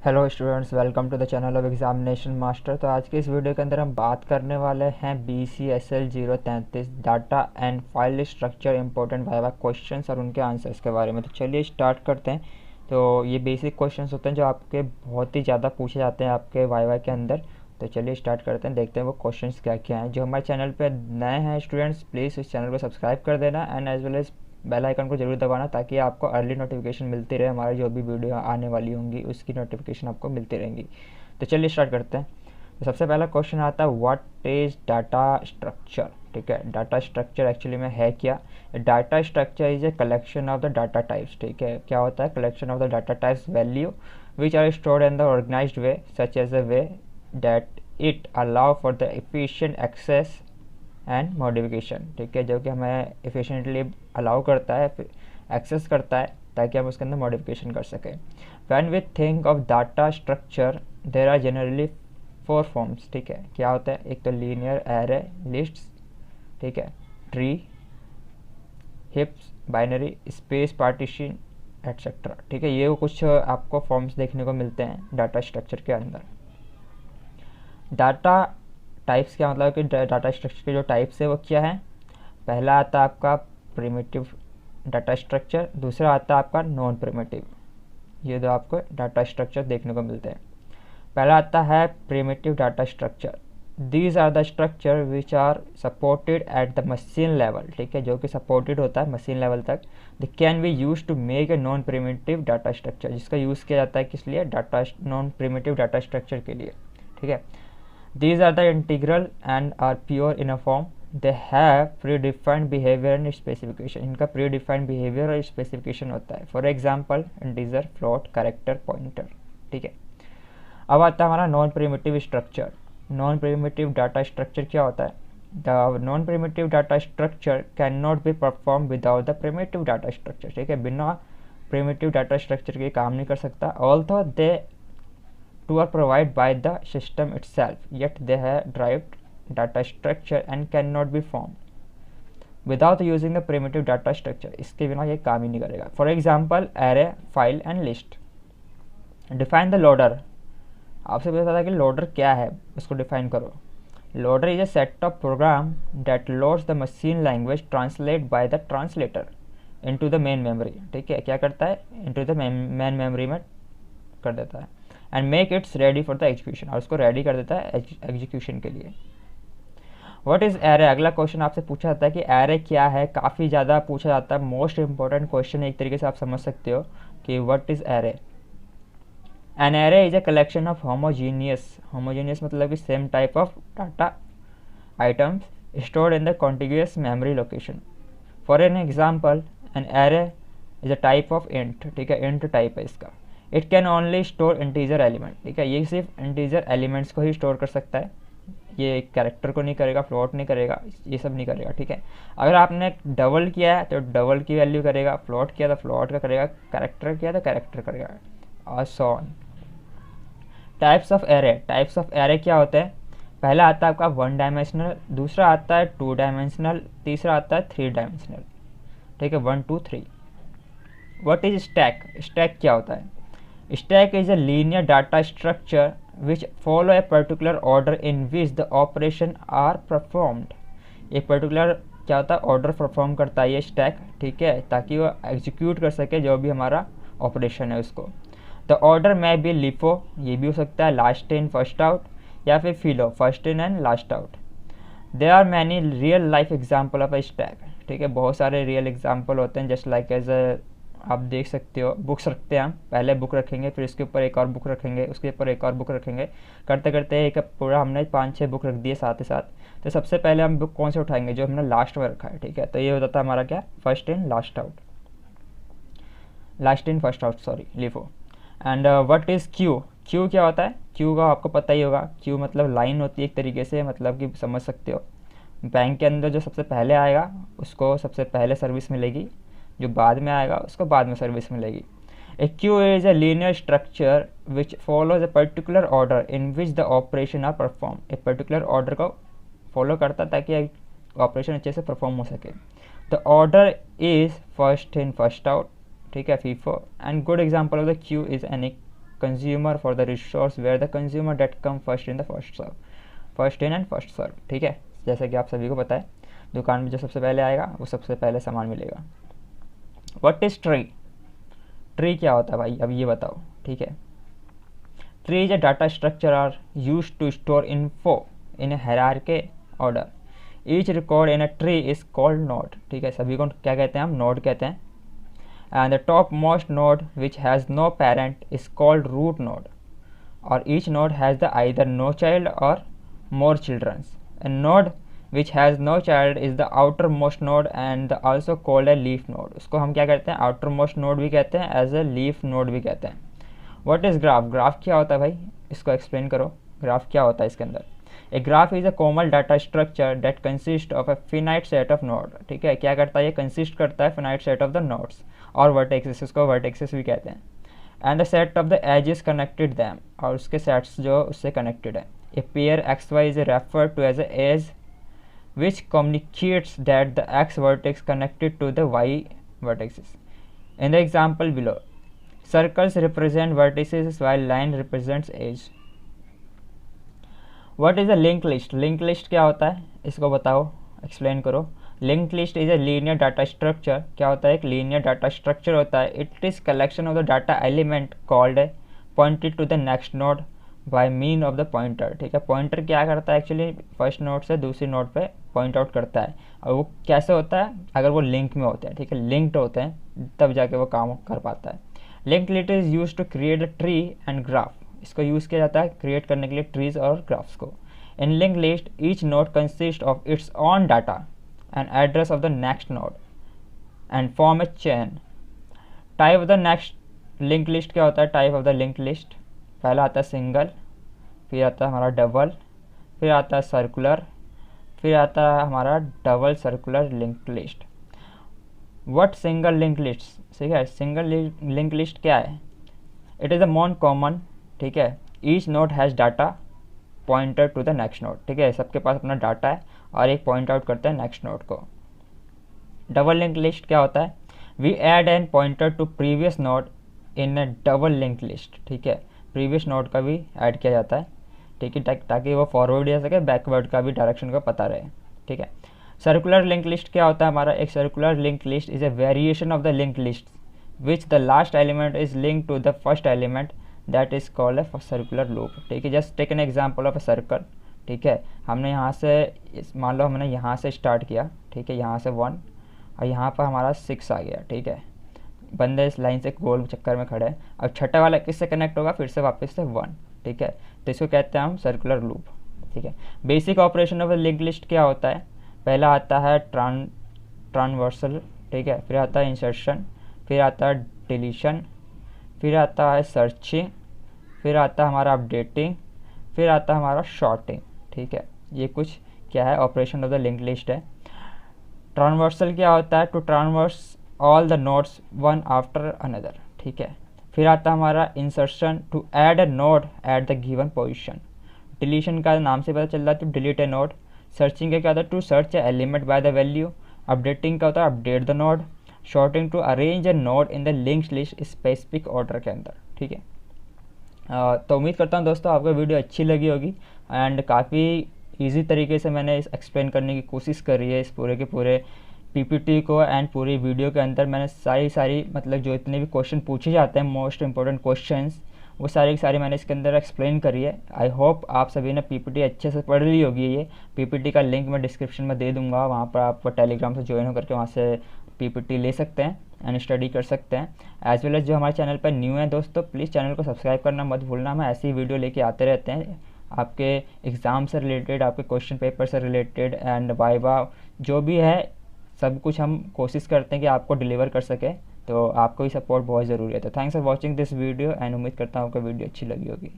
Hello students, welcome to the channel of examination master. तो आज के इस वीडियो के अंदर हम बात करने वाले हैं BCSL 033 data and file structure important viva questions और उनके आंसर्स के बारे में। तो चलिए स्टार्ट करते हैं। तो ये बेसिक क्वेश्चंस होते हैं जो आपके बहुत ही ज़्यादा पूछे जाते हैं आपके वाइवा के अंदर। तो चलिए स्टार्ट करते हैं, देखते हैं वो क्वेश्चंस क्या क्या हैं। जो हमारे चैनल पर नए हैं स्टूडेंट्स, प्लीज़ इस चैनल को सब्सक्राइब कर देना and as well as bell icon को जरूर दबाना ताकि आपको अर्ली नोटिफिकेशन मिलती रहे। हमारी जो भी वीडियो आने वाली होंगी उसकी नोटिफिकेशन आपको मिलती रहेंगी। तो चलिए स्टार्ट करते हैं। तो सबसे पहला क्वेश्चन आता है व्हाट इज़ डाटा स्ट्रक्चर। ठीक है, डाटा स्ट्रक्चर एक्चुअली में है क्या। Data structure is a collection of the data types. ठीक है, क्या होता है, collection of the data types value which are stored in the organised way such as a way that it allow for the efficient access and modification. ठीक है, जो कि हमें एफिशिएंटली अलाउ करता है, एक्सेस करता है ताकि हम उसके अंदर मॉडिफिकेशन कर सकें। When we think of data structure there are generally 4 forms. ठीक है, क्या होता है, एक तो लीनियर, एरे, लिस्ट्स, ठीक है, tree, हिप्स, binary, space, partition etcetera. ठीक है, ये कुछ आपको फॉर्म्स देखने को मिलते हैं डाटा स्ट्रक्चर के अंदर। डाटा टाइप्स क्या मतलब कि डाटा स्ट्रक्चर के जो टाइप्स है वो क्या है। पहला आता है आपका प्रिमिटिव डाटा स्ट्रक्चर, दूसरा आता है आपका नॉन प्रिमिटिव। ये दो आपको डाटा स्ट्रक्चर देखने को मिलते हैं। पहला आता है primitive data structure. These are the structure which are supported at the machine level. ठीक है, जो कि सपोर्टेड होता है मशीन लेवल तक। They can be use to make a non primitive data structure, जिसका यूज़ किया जाता है किस लिए, data non primitive data structure के लिए। ठीक है, these are the integral and are pure in a form. They have predefined behavior and specification. इनका predefined behavior और specification होता है। For example, integer, float, character, pointer। ठीक है, अब आता है हमारा non primitive structure. Non primitive data structure क्या होता है। The non primitive data structure can not be perform without the primitive data structure. ठीक है, बिना प्रिमिटिव डाटा स्ट्रक्चर के काम नहीं कर सकता। Although they two are provided by the system itself, yet they have derived data structure and cannot be formed without using the primitive data structure। इसके बिना ये काम ही नहीं करेगा। For example, array, file and list। Define the loader। आपसे पूछा था कि लोडर क्या है, उसको डिफाइन करो। Loader is a set of program that loads the machine language translate by the translator into the main memory। ठीक है, क्या करता है, into the main memory में कर देता है and make it's ready for the execution, और उसको रेडी कर देता है एग्जीक्यूशन के लिए। What is array. अगला क्वेश्चन आपसे पूछा जाता है कि एरे क्या है, काफ़ी ज़्यादा पूछा जाता है, मोस्ट इंपॉर्टेंट क्वेश्चन है एक तरीके से आप समझ सकते हो कि what is array. An array is a collection of homogeneous मतलब कि same type of data items stored in the contiguous memory location. For an example, an array is a type of int. ठीक है, int type है इसका। It can only store integer element. ठीक है, ये सिर्फ इंटीजर एलिमेंट्स को ही store कर सकता है, ये कैरेक्टर को नहीं करेगा, फ्लोट नहीं करेगा, ये सब नहीं करेगा। ठीक है, अगर आपने डबल किया है तो डबल की वैल्यू करेगा, फ्लोट किया तो फ्लोट का करेगा, कैरेक्टर किया तो कैरेक्टर करेगा, और so on. Types of array. Types of array क्या होते हैं। पहला आता है आपका 1 डायमेंशनल, दूसरा आता है 2 डायमेंशनल, तीसरा आता है 3 डायमेंशनल। ठीक है, 1 2 3। What is stack. स्टैक क्या होता है। Stack is a linear data structure which follow a particular order in which the operation are performed। एक पर्टिकुलर क्या होता है, ऑर्डर परफॉर्म करता है ये स्टैक। ठीक है, ताकि वो एग्जीक्यूट कर सके जो भी हमारा ऑपरेशन है उसको। द ऑर्डर में भी लिफो, ये भी हो सकता है लास्ट इन फर्स्ट आउट, या फिर FILO, first in and last out. There are many real life example of a stack. ठीक है, बहुत सारे रियल एग्जाम्पल होते हैं, जस्ट लाइक एज अ आप देख सकते हो। बुक्स रखते हैं हम, पहले बुक रखेंगे, फिर इसके ऊपर एक और बुक रखेंगे, उसके ऊपर एक और बुक रखेंगे, करते करते एक पूरा हमने 5-6 बुक रख दिए साथ ही साथ। तो सबसे पहले हम बुक कौन से उठाएंगे, जो हमने लास्ट में रखा है। ठीक है, तो ये होता था हमारा क्या, first in last out, last in first out, sorry, LIFO. And what is Q. Q क्या होता है, क्यू का आपको पता ही होगा। क्यू मतलब लाइन होती है एक तरीके से, मतलब कि समझ सकते हो। बैंक के अंदर जो सबसे पहले आएगा उसको सबसे पहले सर्विस मिलेगी, जो बाद में आएगा उसको बाद में सर्विस मिलेगी। A queue is a linear structure which follows a particular order in which the operation are perform. एक पर्टिकुलर ऑर्डर को फॉलो करता है ताकि ऑपरेशन अच्छे से परफॉर्म हो सके। The order is first in first out. ठीक है, FIFO. And good example of the queue is an consumer for the resource where the consumer that come first in the first serve, first in and first serve. ठीक है, जैसा कि आप सभी को पता है, दुकान में जो सबसे पहले आएगा वो सबसे पहले सामान मिलेगा। What is tree? ट्री क्या होता है भाई, अब ये बताओ। ठीक है, tree is a data structure are use to store info in hierarchy order. Each record in a tree is called node. ठीक है, सभी को क्या कहते हैं हम? नोड कहते हैं। And the top most node which has no parent is called root node, और each node has the either no child और more childrens. A node which has no child is the outermost node and also called a leaf node। उसको हम क्या कहते हैं? outermost node भी कहते हैं, as a leaf node भी कहते हैं। What is graph? graph क्या होता है भाई, इसको एक्सप्लेन करो। ग्राफ क्या होता है इसके अंदर? A graph is a common data structure that consists of a finite set of node। ठीक है, क्या करता है ये? consist करता है finite set of the nodes और vertices, इसको vertices भी कहते हैं। and the set of the edges connected them, और उसके sets जो उससे connected है। A pair xy is referred to as a edge which communicates that the x vertex connected to the y vertices. In the example below, circles represent vertices while line represents edge. What is a linked list? Linked list क्या होता है इसको बताओ, explain करो। Linked list is a linear data structure। क्या होता है? एक linear data structure होता है। It is collection of the data element called pointed to the next node by mean of the pointer. ठीक है, पॉइंटर क्या करता है एक्चुअली? फर्स्ट नोड से दूसरी नोड पे पॉइंट आउट करता है, और वो कैसे होता है? अगर वो लिंक में होते हैं। ठीक है, लिंक्ड होते हैं तब जाके वो काम कर पाता है। Linked list is use to create a tree and graph. इसको यूज़ किया जाता है क्रिएट करने के लिए ट्रीज और ग्राफ्स को। In link list each node consist of its own data and address of the next node and form a chain. Type of the next link list क्या होता है? Type of the link list, पहला आता है single, फिर आता है हमारा डबल, फिर आता है सर्कुलर, फिर आता है हमारा double circular link list. What single link list? ठीक है, सिंगल लिंक लिस्ट क्या है? It is a most common. ठीक है, each node has data pointer to the next node. ठीक है, सबके पास अपना डाटा है और एक पॉइंट आउट करते हैं नेक्स्ट नोड को। डबल लिंक लिस्ट क्या होता है? We add an pointer to previous node in a double link list. ठीक है, प्रीवियस नोड का भी ऐड किया जाता है। ठीक है, ताकि वो फॉरवर्ड जा सके, बैकवर्ड का भी डायरेक्शन का पता रहे। ठीक है, सर्कुलर लिंक लिस्ट क्या होता है हमारा? एक circular link list is a variation of the link list which the last element is link to the first element, that is called a circular loop. ठीक है, just take an example of a circle. ठीक है, हमने यहाँ से मान लो हमने यहाँ से स्टार्ट किया। ठीक है, यहाँ से 1 और यहाँ पर हमारा 6 आ गया। ठीक है, बंदे इस लाइन से गोल चक्कर में खड़े हैं। अब छठा वाला किससे कनेक्ट होगा? फिर से वापस से 1। ठीक है, तो इसको कहते हैं हम सर्कुलर लूप। ठीक है, basic operation of link list क्या होता है? पहला आता है ट्रांसवर्सल। ठीक है, फिर आता है इंसर्शन, फिर आता है डिलीशन, फिर आता है सर्चिंग, फिर आता है हमारा अपडेटिंग, फिर आता है हमारा शॉर्टिंग। ठीक है, ये कुछ क्या है? Operation of the link list है। ट्रांसवर्सल क्या होता है? To transverse all the nodes one after another. ठीक है, फिर आता है हमारा insertion, to add a node at the given position. Deletion का नाम से पता चल रहा है, to delete a node. Searching का क्या होता है? To search a element by the value. Updating का होता है update the node. Sorting to arrange A node in the linked list specific order के अंदर। ठीक है, तो उम्मीद करता हूँ दोस्तों आपको वीडियो अच्छी लगी होगी एंड काफ़ी ईजी तरीके से मैंने इस एक्सप्लेन करने की कोशिश करी है इस पूरे के पूरे पीपीटी को। एंड पूरी वीडियो के अंदर मैंने सारी मतलब जो इतने भी क्वेश्चन पूछे जाते हैं, मोस्ट इंपॉर्टेंट क्वेश्चंस, वो सारी की सारी मैंने इसके अंदर एक्सप्लेन करी है। आई होप आप सभी ने पीपीटी अच्छे से पढ़ ली होगी। ये पीपीटी का लिंक मैं डिस्क्रिप्शन में दे दूँगा, वहाँ पर आप टेलीग्राम से ज्वाइन होकर के वहाँ से पीपीटी ले सकते हैं एंड स्टडी कर सकते हैं। एज वेल एज जो हमारे चैनल पर न्यू है दोस्तों, प्लीज़ चैनल को सब्सक्राइब करना मत भूलना। हम ऐसी वीडियो लेके आते रहते हैं आपके एग्ज़ाम से रिलेटेड, आपके क्वेश्चन पेपर से रिलेटेड एंड वाइवा जो भी है, सब कुछ हम कोशिश करते हैं कि आपको डिलीवर कर सके। तो आपको ही सपोर्ट बहुत ज़रूरी है। तो thanks for watching this video and उम्मीद करता हूँ आपको वीडियो अच्छी लगी होगी।